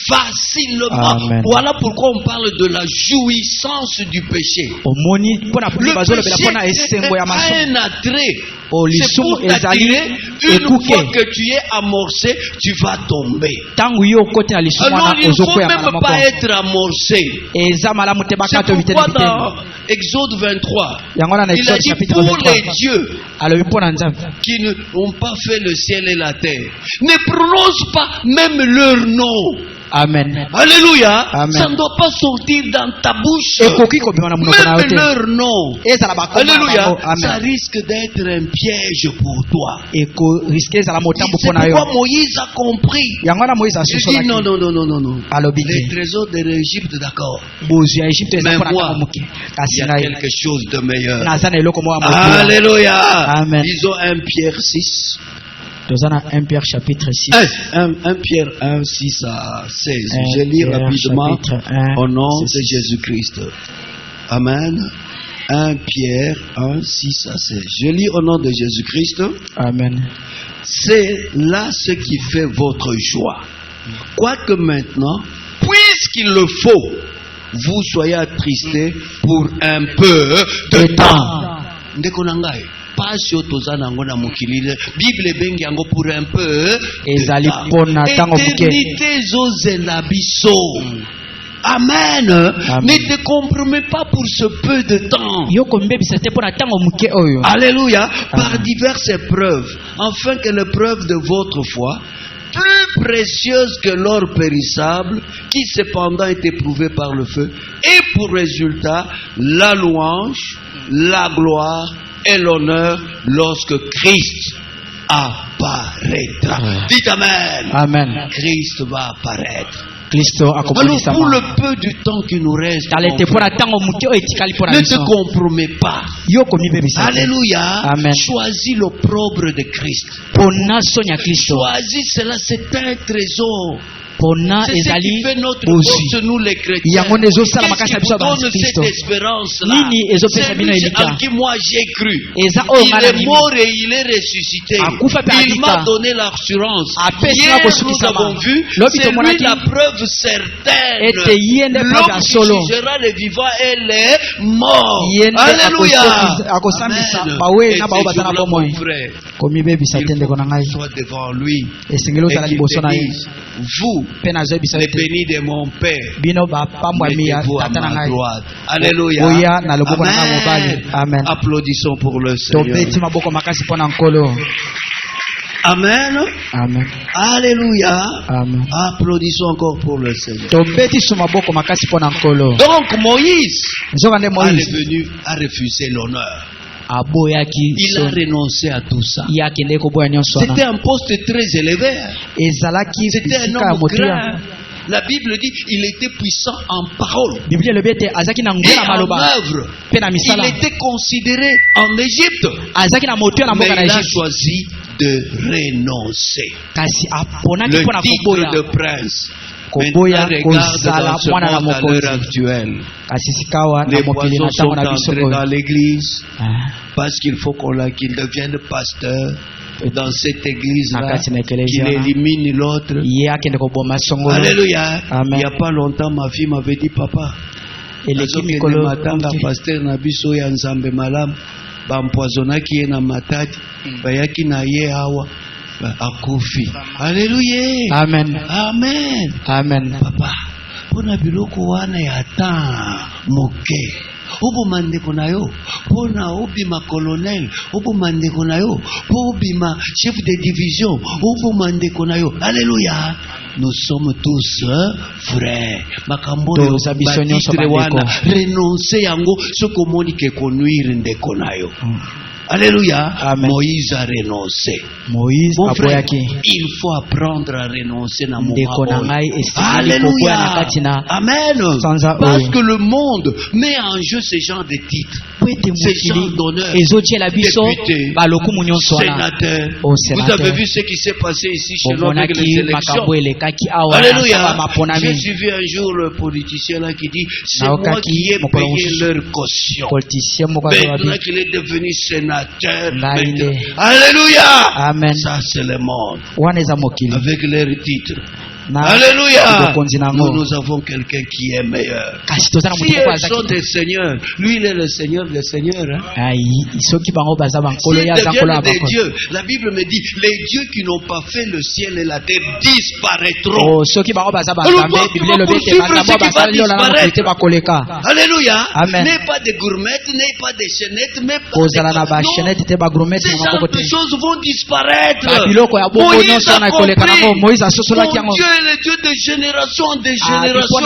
facilement. Amen. Voilà pourquoi on parle de la jouissance du péché. omoni mpona Le bazolobela péché mpona esengo ya a masumu un attrait. Oh, C'est lisumu pour ezali t'attirer. Une ekuke. fois que tu es amorcé, tu vas tomber. ntango yo okoti na lisumu Alors wana il ne faut ozokweyama na même moko pas être amorcé. eza malamu te C'est bakato bitene pourquoi bitene dans Exode 23, yango wana na il a Exode dit chapitre pour les 23 dieux alobi mpona nzambe qui n'ont pas fait le ciel et la terre, ne prononce pas même leur nom. Amen. Alléluia. Amen. Ça ne doit pas sortir dans ta bouche. Même leur nom. Alléluia. Ça risque d'être un piège pour toi. C'est pourquoi Moïse a compris. Il dit non. Les trésors de l'Égypte, d'accord. Mais moi, il y a quelque chose de meilleur. Alléluia. Amen. Ils ont 1 Pierre 6. 1 Pierre chapitre 6. 1 Pierre 1, 6 à 16. Je lis rapidement au nom de Jésus-Christ. Amen. 1 Pierre 1, 6 à 16. Je lis au nom de Jésus-Christ. Amen. C'est là ce qui fait votre joie. Quoique maintenant, puisqu'il le faut, vous soyez attristés pour un peu de temps. Ndekonangai. Pas sur Tozanango na mukilile. Bible bengi yango pour un peu. Éternité zozelabiso. Amen. Ne te compromets pas pour ce peu de temps. Alléluia. Par diverses épreuves, afin que l'épreuve de votre foi, plus précieuse que l'or périssable, qui cependant est éprouvé par le feu, et pour résultat la louange, la gloire et l'honneur lorsque Christ apparaîtra. Dites Amen. Amen. Christ va apparaître. Alors pour le peu du temps qui nous reste, ne te compromets pas. Alléluia. Amen. Choisis l'opprobre de Christ. Choisis cela, c'est un trésor. C'est ce qui fait notre force, nous les chrétiens. Qu'est-ce qui vous donne cette espérance-là? C'est lui en qui moi j'ai cru. Il est mort et il est ressuscité. Il m'a donné l'assurance. Hier nous avons vu, c'est lui la preuve certaine. L'homme qui jugera les vivants et les morts. Alléluia. Amen. Et ce jour-là, mon frère, il faut soit devant lui et qu'il te dise, vous, les bénis de mon Père, mettez-vous à ma droite. Alléluia. Amen. Applaudissons pour le Seigneur. Amen. Amen. Alléluia. Amen. Applaudissons encore pour le Seigneur. Donc Moïse est venu à refuser l'honneur. Il a renoncé à tout ça. C'était un poste très élevé. C'était un homme grand. La Bible dit il était puissant en parole et en œuvre. Il était considéré en Égypte, mais il a choisi de renoncer. Le titre de prince. Maintenant, regarde dans ce monde à l'heure actuelle. Les poissons sont entrés dans l'église parce qu'il faut qu'il devienne pasteur dans cette église-là, qu'il élimine l'autre. Alléluia. Il n'y a pas longtemps, ma fille m'avait dit, papa, pasteur Nabiso ya Nzambe malam bampoisonaki ye na matadi bayaki na ye awa akufi. Alléluia. Amen. Amen. Amen. Papa, pona biloko wana ya ta moke. Obo mandeko na yo, pona obima colonel, obo mandeko na yo, obima chef de division, obo mandeko na yo. Alléluia. Nous sommes tous frères. Makambo yo batitre wana renoncer yango soko moni ke konuire ndeko na yo. Alléluia. Amen. Moïse a renoncé. Moïse mon frère, il faut apprendre à renoncer dans mon Alléluia. Amen. Parce que le monde met en jeu ce genre de titres, ce genre d'honneur. Député, sénateur. Vous avez vu ce qui s'est passé ici chez nous avec les élections. Alléluia. J'ai suivi un jour le politicien là qui dit c'est moi qui ai payé leur caution. Maintenant qu'il est devenu sénateur. Alléluia. Amen. Ça c'est le monde avec leurs titres. Alléluia. Nous avons quelqu'un qui est meilleur. Si elles sont des seigneurs, lui il est le Seigneur des seigneurs. S'ils deviennent des dieux, la Bible me dit les dieux qui n'ont pas fait le ciel et la terre disparaîtront. Alléluia. N'est pas des gourmettes, n'est pas des chaînettes, mais pas ces genres de choses vont disparaître. Moïse a compris. Mon Dieu est le Dieu de génération en génération,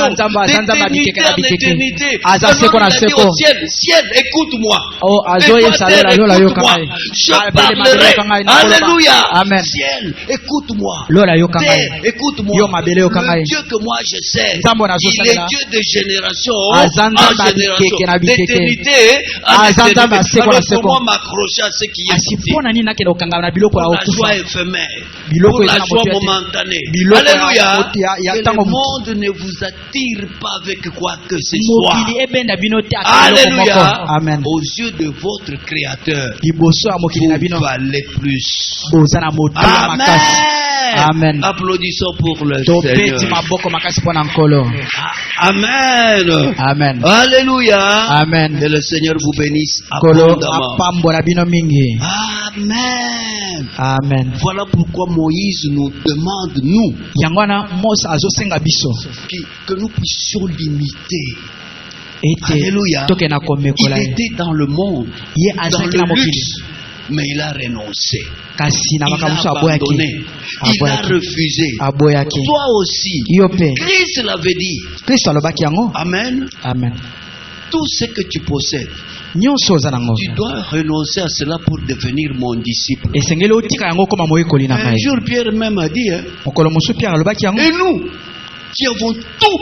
d'éternité en éternité. Aza Alors seko na il a dit seko. au ciel, ciel, écoute-moi. Oh, Et azo toi, yesa terre, lola lola écoute-moi. yokangai. Je Abele mabele parlerai. yokangai na koloba. Alléluia. Amen. Ciel, écoute-moi. Lola yokangai. Terre, écoute-moi. Yo mabele yokangai. Le Dieu que moi je sais, Nzambo nazo il est salela. Dieu de génération Aza en nzambe génération, abikeke na bikeke. d'éternité en Aza nzambe éternité. aseko na Alors seko. comment m'accrocher à ce qui est Asi ici? pona nini nakenda okanga na biloko ya Pour la okufa. joie éphémère, Biloko pour la eza na joie moto ya te. momentanée. Biloko ya Alléluia. moto ya Que ntango le motu. monde ne vous attire pas avec quoi que ce soit. Mokili ebenda bino te ata biloko moko. Alléluia. Amen. Aux yeux de votre Créateur, Liboso ya mokili na bino vous valez plus. boza na moto ya makasi. Amen. Applaudissons pour le Tobeti Seigneur. maboko makasi mpona nkolo. Amen. Amen. Alléluia. Amen. Que le Seigneur vous bénisse Nkolo abondamment. apambola bino mingi. Amen. Amen. Voilà pourquoi Moïse nous demande, nous, Yango wana Mose azosenga biso que nous puissions l'imiter. ete Alléluia. toke na Il komekola ye. était dans le monde, Ye dans azalaki na le mokili luxe, mais il a renoncé. kasi na Il a makambo abandonné. Il a aboyaki refusé. aboyaki. Toi aussi, Yo pe Christ l'avait dit. Kristo alobaki yango. Amen. Amen. Tout ce que tu possèdes, Nyonso oza nango tu dois renoncer à cela pour devenir mon disciple. esengeli otika yango koma moyekoli na Un ngai. jour, Pierre même a dit, hein, Mokolo mosusu Pierre alobaki yango. et nous, qui avons tout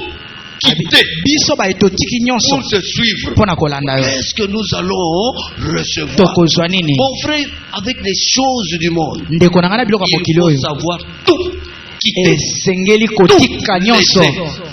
quitté Biso ba etotiki nyonso pour te suivre, mpona kolanda yo. qu'est-ce que nous allons recevoir? Tokozwa nini? Mon frère, avec les choses du monde, Ndeko na ngai na biloko ya mokili il faut oyo savoir tout quitter. esengeli kotika nyonso.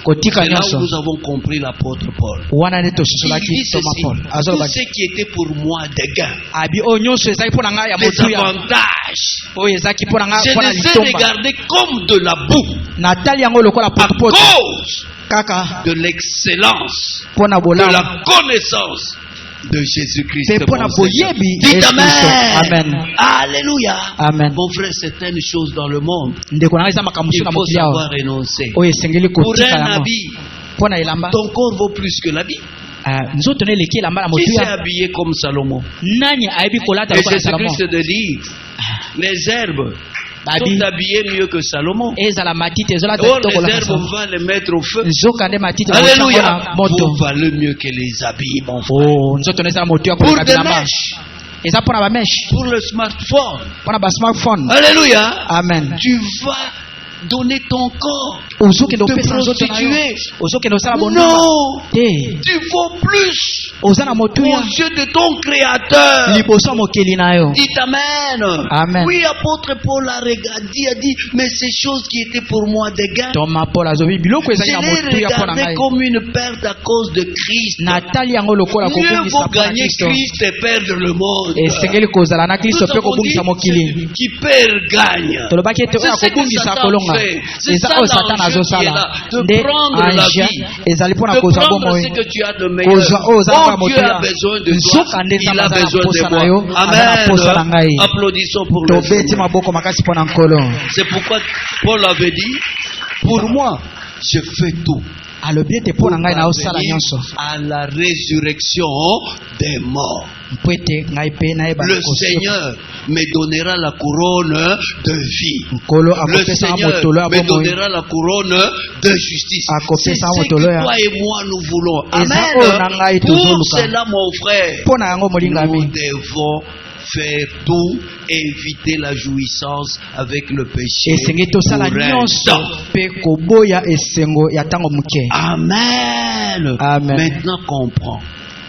Kotika C'est là où nyonso. nous avons compris l'apôtre Paul. Wana nde Il tososolaki dit Thomas ceci, Paul. tout Azolobaki ce qui était pour moi des gains, abi oyo nyonso ezalaki mpona ngai ya les motuya avantages, oyo ezalaki mpona ngai je mpona les ai litomba regardés comme de la boue natali yango lokola à potopoto cause kaka de l'excellence, mpona de bolamu la connaissance de Jésus-Christ. mpe mpona mon Seigneur. boyebi Dites Yesu Kristo. Amen. Amen. Alléluia. Amen. Mon frère, certaines choses dans le monde, ndeko na ngai eza makambo il mosusu na faut mokili awa savoir renoncer. oyo esengeli Pour kotika un yango habit, mpona elamba. ton corps vaut plus que l'habit. Nzoto na eleki elamba na Qui s'est motuya habillé comme Salomon? nani ayebi kolata Et lokola Salomon. Jésus-Christ de dire, les herbes babi sont habillées mieux que Salomon. ezala matiti ezolata Or, kitoko les kolaka herbes, Salomon. on va les mettre au feu. nzoka nde matiti Alléluia. na moto. Vous valez mieux que les habits, mon frère. Oh, nzoto na eza na motuya Pour koleka des bilamba mèches, eza mpona bameshe pour le smartphone. mpona basmartphone. Alléluia. Amen. Tu vas donner ton corps, ozokende te opesa nzoto na yo prostituer. ozokende osala bondima Non, te tu vaux plus oza na motuya aux yeux de ton Créateur. liboso ya mokeli na yo. Dites Amen. Amen. Oui, apôtre Paul a regardé, a dit, mais ces choses qui étaient pour moi des gains, Thomas Paul azobi biloko je ezali na les motuya mpo na regardais ngai comme une perte à cause de Christ. natali yango lokola Mieux kobungisa vaut mpo na gagner kristo Christ et perdre le monde. esengeli kozala na kristo Nous mpe avons kobungisa dit, mokili. qui perd gagne. tolobaki ete oyo C'est ce que akobungisa Satan kolonga fait. C'est eza ça oyo satana l'enjeu qui est azosala là, de nde prendre la anja vie, ezali mpona de kozwa prendre bomoi ce que tu as de meilleur. kozwa oyo oza na Oh, Dieu motuya a besoin de toi, nzoka nde il nzambe a aza na besoin posa de na yo moi. aza na posa na ngai. Amen. Applaudissons pour le Tobeti Seigneur. maboko makasi mpona nkolo. C'est pourquoi Paul avait dit, pour moi, je fais tout alobi ete mpo na ngai naosala nyonso à la résurrection des morts. mpo ete ngai mpe nayeba Le kosoka. Seigneur me donnera la couronne de vie. nkolo Le akopesa nga Seigneur motolo ya me bomoi donnera la couronne de justice. Akopesa C'est ce motolo que ya- toi et moi nous voulons. Eza oyo na ngai Amen. Pour tozoluka. cela, mon frère, mpo na yango nous molingami devons faire tout, éviter la jouissance avec le péché. esengeli tosala pour un nyonso temps. mpe koboya esengo ya ntango moke. Amen. Amen. Maintenant comprends.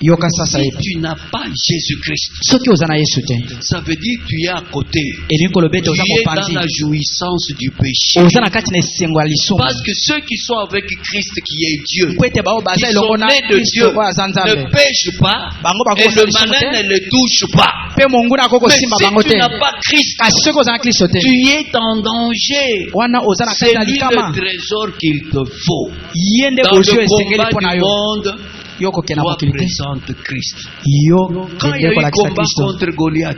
yoka sasa Si yetu tu n'as pas Jésus-Christ, soki oza na yesu te ça veut dire que tu es à côté. elingi koloba ete Tu oza es dans mopanzi la jouissance du péché. oza na kati na esengo ya lisumu Parce que ceux qui sont avec Christ qui est Dieu, mpo ete bao qui baza sont elongo na nés de kristo Dieu, oyo aza nzambe ne pêchent pas bango et bakokosala le lisumu malin te ne les touche pas. mpe monguna akoki Mais kosimba si bango tu te n'as pas Christ, kasi soki oza na kristo te tu es en danger. wana oza na kati C'est na lui likama le trésor qu'il te faut. ye nde Dans bozwi le esengeli combat mpo na du yo monde, yo kokenda toi mokili te présente Christ. yo Quand il y a ende eu kolakisa combat kristo contre Goliath,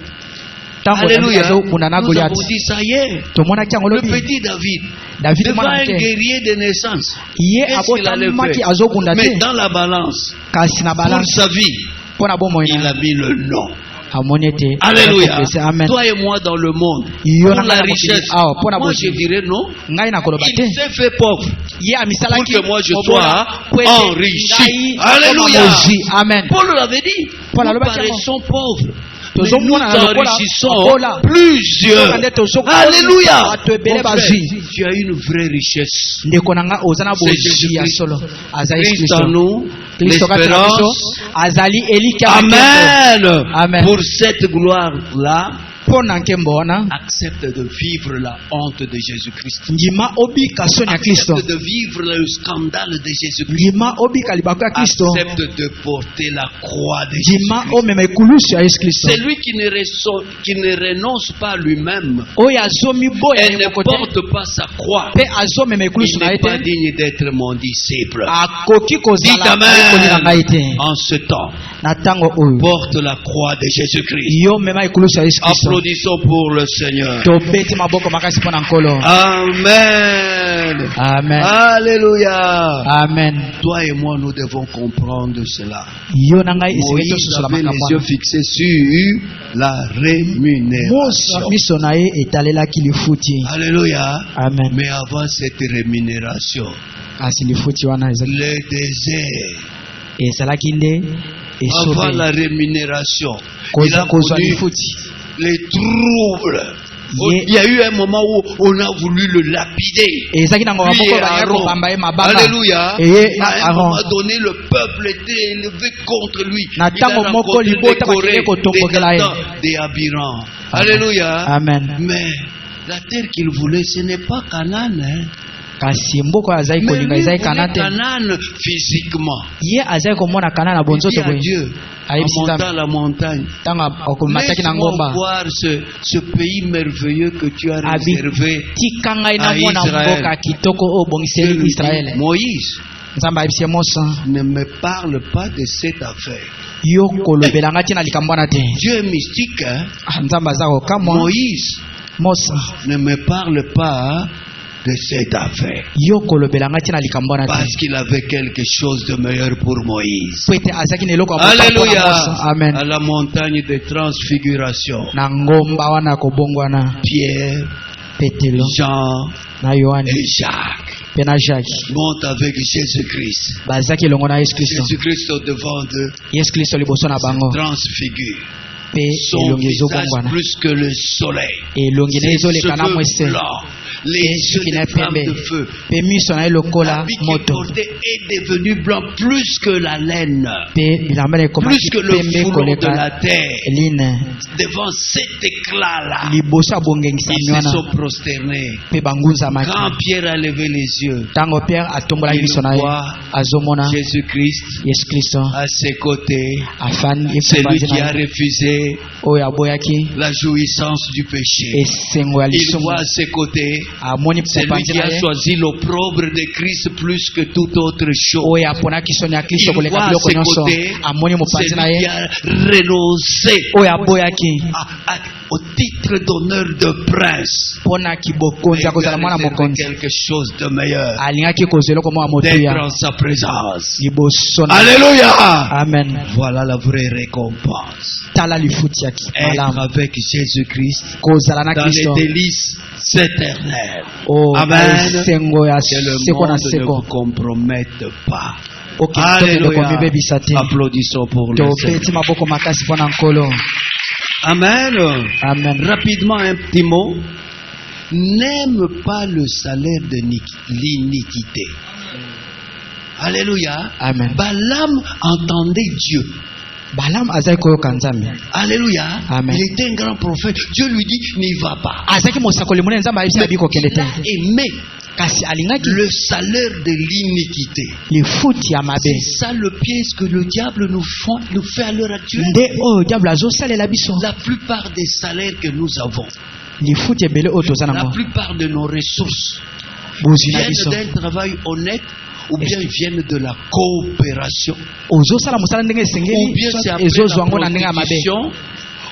ntango alléluia, azokunda na nous goliath avons dit ça y est. tomonaki yango Le lobi petit David, david devant mwana un moke guerrier de naissance, ye qu'est-ce qu'il allait abotamaki faire? azokunda Mais te dans la balance, kasi na pour balance sa vie, mpo na bomoi il na a mis le nom. Alléluia. Toi et moi dans le monde, pour la richesse, moi je dirais non. Il s'est fait pauvre pour que moi je sois enrichi. Alléluia. Paul l'avait dit. Nous paraissons pauvres, mais nous enrichissons plusieurs. Alléluia. Mon frère, tu as une vraie richesse. C'est Jésus-Christ. Christ en nous, l'espérance. Amen. Pour cette gloire-là, accepte de vivre la honte de Jésus-Christ. Accepte de vivre le scandale de Jésus-Christ. Accepte de porter la croix de Jésus-Christ. C'est lui qui ne renonce pas à lui-même et ne porte pas sa croix. Il n'est pas digne d'être mon disciple. Dites Amen. En ce temps, porte la croix de Jésus-Christ. Applaudissons pour le Seigneur. Amen. Amen. Alléluia. Amen. Toi et moi, nous devons comprendre cela. Moïse avait les yeux fixés sur la rémunération. Alléluia. Amen. Mais avant cette rémunération, le désert. Avant la rémunération, il a connu les troubles. Il y a eu un moment où on a voulu le lapider. Alléluia. À un moment donné, le peuple était élevé contre lui. Il a rencontré les Corées, des Abiram. Alléluia. Amen. Mais la terre qu'il voulait, ce n'est pas Canaan. Mais Canaan physiquement. Il dit à Dieu, en montant la montagne, laisse-moi voir ce pays merveilleux que tu as réservé à Israël. Moïse, ne me parle pas de cette affaire. Dieu est mystique. Moïse, ne me parle pas de cette affaire. Parce qu'il avait quelque chose de meilleur pour Moïse. Alléluia. Amen. À la montagne de transfiguration, Pierre, Jean et Jacques montent avec Jésus-Christ. Jésus-Christ au devant d'eux se transfigure. Son visage plus que le soleil. Ses cheveux blancs. Les yeux des flammes de feu. L'habit qu'il portait est devenu blanc plus que la laine, plus que le foulon de la terre. Devant cet éclat-là, ils se sont prosternés. Quand Pierre a levé les yeux, il voit Jésus-Christ à ses côtés, celui qui a refusé la jouissance du péché. Il voit à ses côtés celui qui a choisi l'opprobre de Christ plus que toute autre chose. Il voit à ses côtés celui qui a renoncé au titre d'honneur de prince. Mais quelque chose de meilleur, d'être en sa présence. Alléluia. Amen. Voilà la vraie récompense. Être avec Jésus-Christ dans les délices éternelles. Amen. Que le monde ne vous compromette pas. Alléluia. Applaudissons pour le Seigneur. Amen. Amen. Rapidement, un petit mot. N'aime pas le salaire de l'iniquité. Alléluia. Amen. Balaam entendait Dieu. Alléluia. Amen. Il était un grand prophète. Dieu lui dit, n'y va pas. Il a aimé le salaire de l'iniquité. C'est ça le piège que le diable nous fait à l'heure actuelle. La plupart des salaires que nous avons, la plupart de nos ressources viennent d'un travail honnête, ou bien viennent de la coopération, ou bien c'est après la prostitution,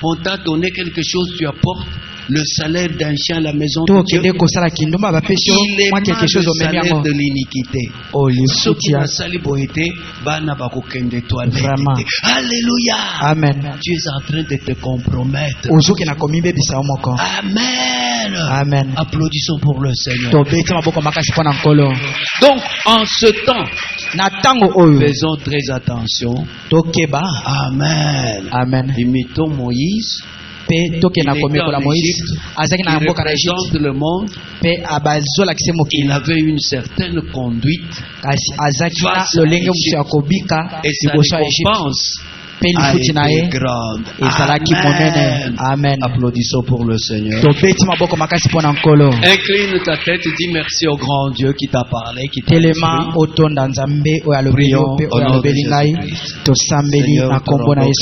on t'a donné quelque chose, tu apportes, le salaire d'un chien à la maison de To Dieu. kende kosala kindumba bapesi Il est moi quelque chose au le même salaire yango. de l'iniquité. Oh Ceux lifuti qui ya basali boyete, bana bakokende toilette. Vraiment. Alléluia. Amen. Tu es en train de te compromettre. Ozuki na komibe bisa moko. Amen. Amen. Applaudissons pour le Seigneur. To beti maboko makasi pona nkolo. Donc, en ce temps, Na tango oyo faisons très attention. tokeba. Amen. Amen. Imitons Moïse. Pe toke na Il komeko était la en Moïse. Égypte. Azaki na Il mboka na Egypte. représente le monde. Pe abazola kise Il mokili. avait une certaine conduite. Kasi azaki na Face à lolenge Egypte. musu ya kobika Et sa liboso ya Egypte. récompense Pe a lifuti na été ye grande. ezalaki monene. Amen. Applaudissons pour le Seigneur. Tobeti maboko makasi pona nkolo. Incline ta tête et dis merci au grand Dieu qui t'a parlé, qui t'a Telema instruit. otonda nzambe oyo alobi yo Prions pe au oyo nom de alobeli ngai Jésus-Christ. tosambeli Seigneur, na kombo na te Yesu